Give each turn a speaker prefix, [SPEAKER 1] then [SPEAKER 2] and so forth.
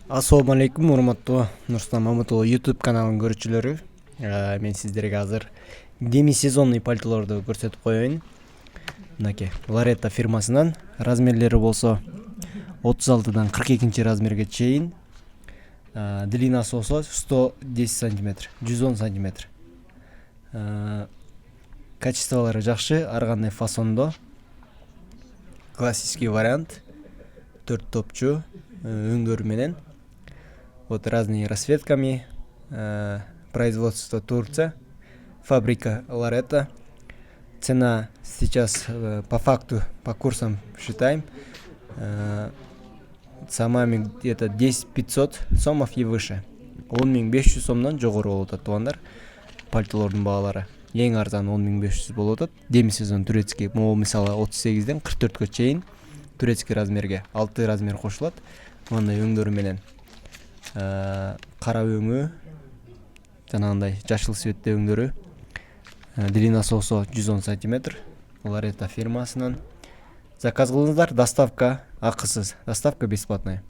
[SPEAKER 1] Ассаламу алейкум, урматтуу Нурсултан Мамытұлы YouTube каналын көрүүчүлөрү. Мен сиздерге азыр демисезонный пальтолорду көрсөтүп коеюн. Мынакей, Ларета фирмасынан размерлери болсо 36-дан 42 размерге чейин. Длинасы болсо 110 сантиметр, 110 сантиметр. Качестволары жакшы, ар кандай фасондо. Классический вариант, 4 топчу өңдөрү менен. Вот разными расцветками. Производство Турция. Фабрика Ларета. Цена сейчас по факту, по курсам считаем. Самами где-то 10-500 сомов и выше. 10.500 сомдон жогору болуп атат туугандар. Пальтолордун баалары. Эң арзаны 10.500 болуп атат. Демисезон турецкий, могу мисалы 38ден 44гө чейин турецкий размерге 6 размер кошулат. Мындай өңдөрү менен. Кара өңү, жанагындай жашыл цветте өңдөрү. Длинасы болсо 110 сантиметр. Ларета фирмасынан. Заказ кылыңыздар, доставка акысыз, доставка бесплатная.